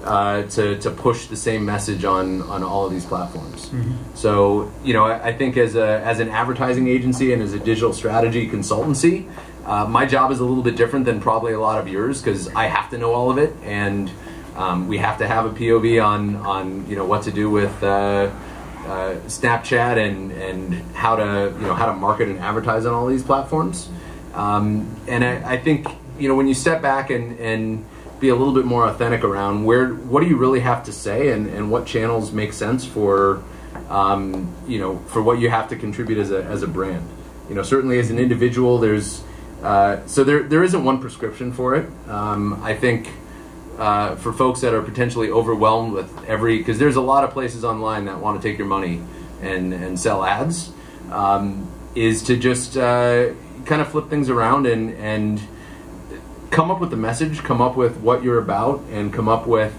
to push the same message on all of these platforms. So, you know, I think as an advertising agency and as a digital strategy consultancy, my job is a little bit different than probably a lot of yours, because I have to know all of it, and we have to have a POV on you know, what to do with Snapchat and how to market and advertise on all these platforms. And I think, you know, when you step back and be a little bit more authentic around what do you really have to say, and what channels make sense for you know, for what you have to contribute as a brand. You know, certainly as an individual, there's so there isn't one prescription for it. I think for folks that are potentially overwhelmed with because there's a lot of places online that want to take your money and sell ads, is to just kind of flip things around and come up with the message, come up with what you're about, and come up with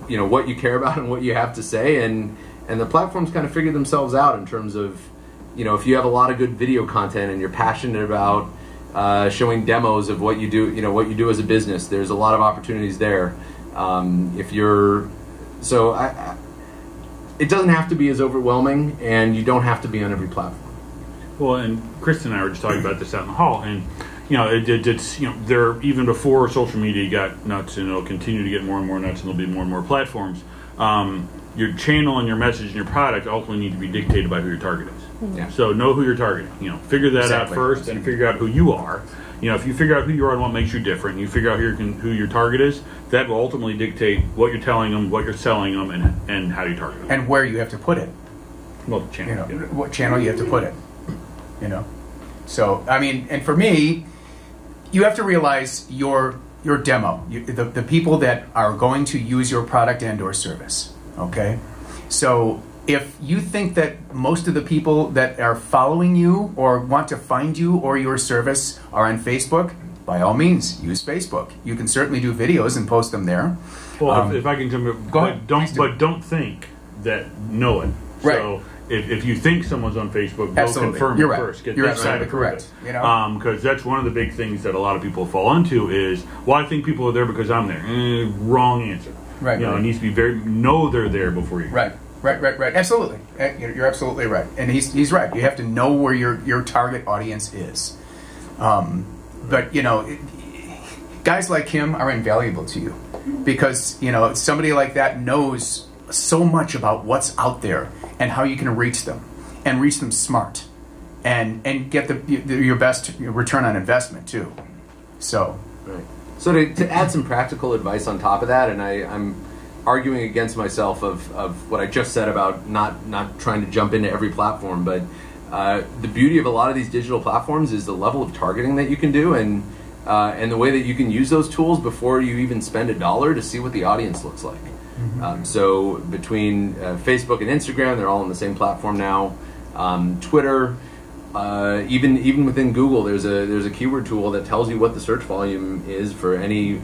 you know, what you care about and what you have to say, and the platforms kind of figure themselves out in terms of, you know, if you have a lot of good video content and you're passionate about showing demos of what you do, you know, what you do as a business, there's a lot of opportunities there. If you're, so it doesn't have to be as overwhelming, and you don't have to be on every platform. Well, and Kristen and I were just talking about this out in the hall, and you know, it's, you know, there, even before social media got nuts, and it'll continue to get more and more nuts, and there'll be more and more platforms. Your channel and your message and your product ultimately need to be dictated by who your target is. Yeah. So know who you're targeting. You know, figure that out first, and figure out who you are. You know, if you figure out who you are and what makes you different, and you figure out who your target is, that will ultimately dictate what you're telling them, what you're selling them, and how you target them. And where you have to put it. Well, the channel. You know, what channel you have to put it. You know. So, I mean, and for me, you have to realize your demo, the people that are going to use your product and or service, okay? So if you think that most of the people that are following you or want to find you or your service are on Facebook, by all means, use Facebook. You can certainly do videos and post them there. Well, if I can jump in, but don't think that know it. Right. So if you think someone's on Facebook, go Absolutely. confirm You're it right. first. Get You're this side absolutely to prove correct. it. You know, because that's one of the big things that a lot of people fall into is, well, I think people are there because I'm there. Wrong answer. Right. You know, right. It needs to be know they're there before you. Right. Right. Absolutely. You're absolutely right. And he's right. You have to know where your target audience is. But, you know, guys like him are invaluable to you, because, you know, somebody like that knows so much about what's out there and how you can reach them, and reach them smart, and get your best return on investment too. So, right. So to add some practical advice on top of that, and I'm arguing against myself of what I just said about not trying to jump into every platform, but the beauty of a lot of these digital platforms is the level of targeting that you can do, and the way that you can use those tools before you even spend $1 to see what the audience looks like. So between Facebook and Instagram, they're all on the same platform now. Twitter, even within Google, there's a keyword tool that tells you what the search volume is for any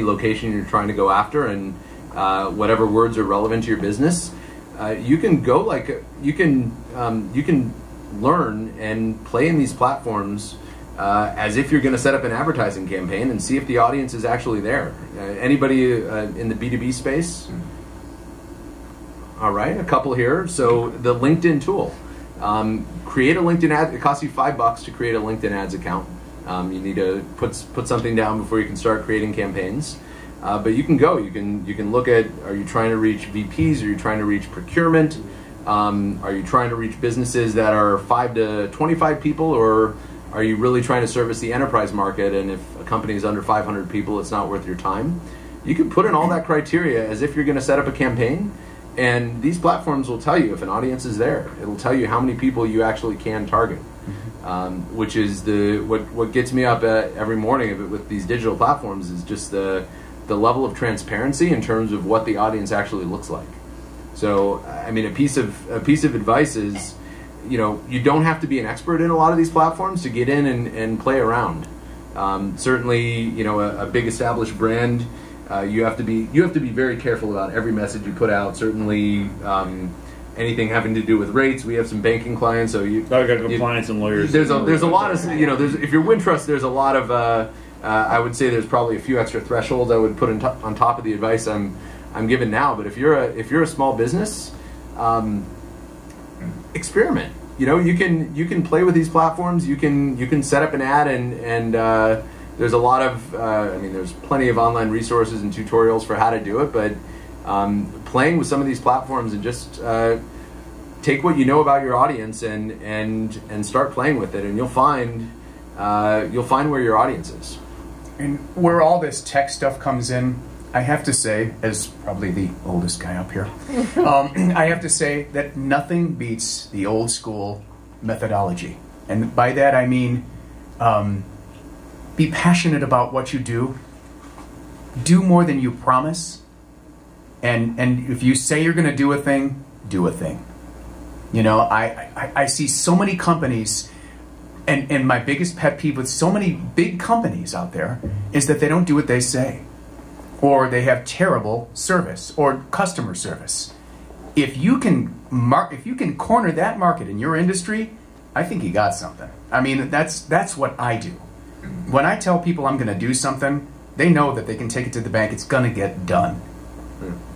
location you're trying to go after, and whatever words are relevant to your business. You can go you can learn and play in these platforms as if you're going to set up an advertising campaign and see if the audience is actually there. Anybody in the B2B space? All right, a couple here. So the LinkedIn tool. Create a LinkedIn ad. It costs you $5 to create a LinkedIn ads account. You need to put something down before you can start creating campaigns. But you can go. You can look at, are you trying to reach VPs? Are you trying to reach procurement? Are you trying to reach businesses that are 5 to 25 people, or are you really trying to service the enterprise market? And if a company is under 500 people, it's not worth your time. You can put in all that criteria as if you're going to set up a campaign, and these platforms will tell you if an audience is there. It'll tell you how many people you actually can target, which is what gets me up every morning with these digital platforms is just the level of transparency in terms of what the audience actually looks like. So, I mean, a piece of advice is, you don't have to be an expert in a lot of these platforms to get in and play around. Certainly, a big established brand, you have to be very careful about every message you put out. Certainly, anything having to do with rates. We have some banking clients, so got compliance and lawyers. There's a lot of if you're Wintrust, there's a lot of I would say there's probably a few extra thresholds I would put on top of the advice I'm giving now. But if you're a small business, experiment. You know, you can play with these platforms. You can set up an ad and there's a lot of there's plenty of online resources and tutorials for how to do it. But playing with some of these platforms and just take what you know about your audience and start playing with it, and you'll find where your audience is. And where all this tech stuff comes in, I have to say, as probably the oldest guy up here, I have to say that nothing beats the old school methodology. And by that I mean, be passionate about what you do more than you promise, and if you say you're going to do a thing, do a thing. You know, I see so many companies, and my biggest pet peeve with so many big companies out there is that they don't do what they say, or they have terrible service or customer service. If you can corner that market in your industry, I think you got something. I mean, that's what I do. When I tell people I'm going to do something, they know that they can take it to the bank. It's going to get done.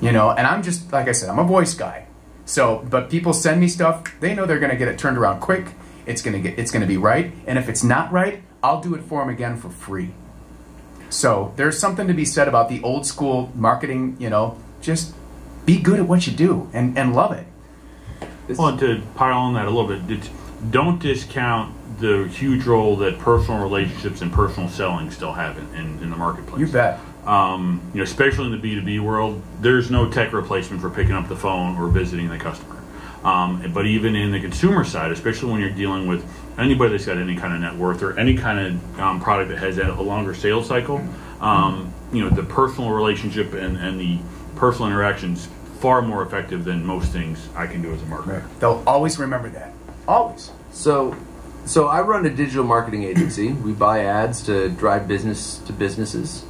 You know, and I'm just, like I said, I'm a voice guy. So, but people send me stuff, they know they're going to get it turned around quick. It's going to be right. And if it's not right, I'll do it for them again for free. So there's something to be said about the old school marketing, you know, just be good at what you do and love it. Well, and to pile on that a little bit, don't discount the huge role that personal relationships and personal selling still have in the marketplace. You bet. You know, especially in the B2B world, there's no tech replacement for picking up the phone or visiting the customer. But even in the consumer side, especially when you're dealing with anybody that's got any kind of net worth or any kind of product that has a longer sales cycle, you know, the personal relationship and the personal interactions far more effective than most things I can do as a marketer. Right. They'll always remember that. Always. So I run a digital marketing agency. We buy ads to drive business to businesses.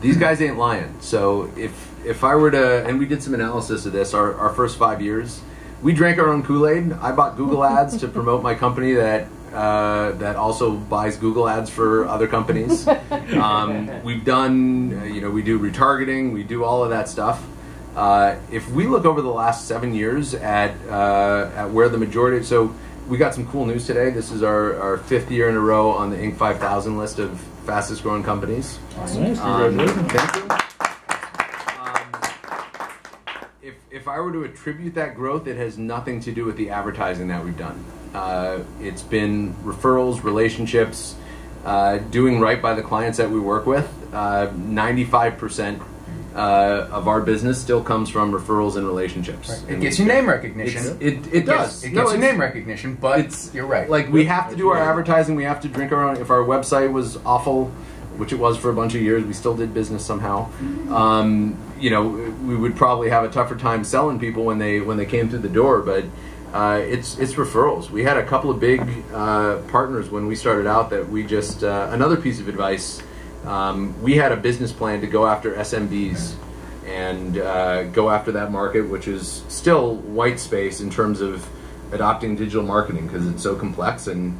These guys ain't lying. So if I were to, and we did some analysis of this, our first 5 years, we drank our own Kool-Aid. I bought Google ads to promote my company that also buys Google ads for other companies. We've done, you know, we do retargeting, we do all of that stuff. If we look over the last 7 years at where the majority, so we got some cool news today. This is our 5th year in a row on the Inc. 5000 list of fastest growing companies. Nice, congratulations. Thank you. If I were to attribute that growth, it has nothing to do with the advertising that we've done. It's been referrals, relationships, doing right by the clients that we work with. 95% of our business still comes from referrals and relationships. Right. It gets you name recognition. It does. It gets you name recognition, but you're right. Like, we have to do our advertising. We have to drink our own. If our website was awful, which it was for a bunch of years, we still did business somehow. You know, we would probably have a tougher time selling people when they came through the door. But it's referrals. We had a couple of big partners when we started out that we just another piece of advice. We had a business plan to go after SMBs and go after that market, which is still white space in terms of adopting digital marketing because it's so complex, and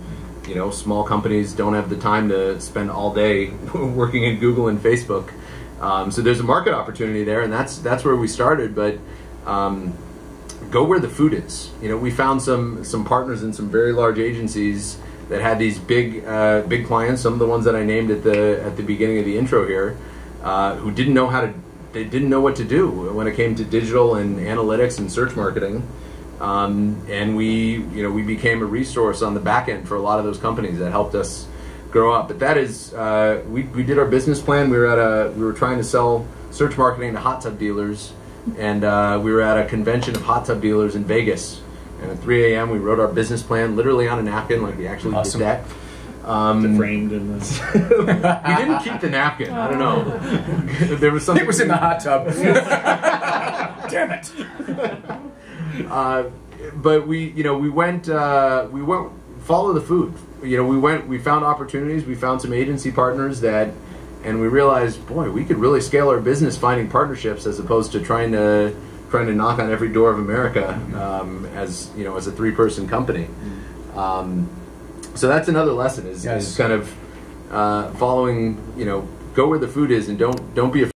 you know, small companies don't have the time to spend all day working in Google and Facebook. So there's a market opportunity there, and that's where we started. But go where the food is. You know, we found some partners in some very large agencies that had these big clients. Some of the ones that I named at the beginning of the intro here, who didn't know what to do when it came to digital and analytics and search marketing. And we became a resource on the back end for a lot of those companies that helped us grow up. But that is, we did our business plan. We were trying to sell search marketing to hot tub dealers, and we were at a convention of hot tub dealers in Vegas. And at 3 a.m. we wrote our business plan literally on a napkin, like we actually did that. Framed in this. We didn't keep the napkin. I don't know. There was something. It was in the hot tub. Damn it. But we went follow the food. You know, we found opportunities. We found some agency partners and we realized, boy, we could really scale our business finding partnerships as opposed to trying to knock on every door of America as a 3-person company. So that's another lesson is kind of following, go where the food is, and don't be afraid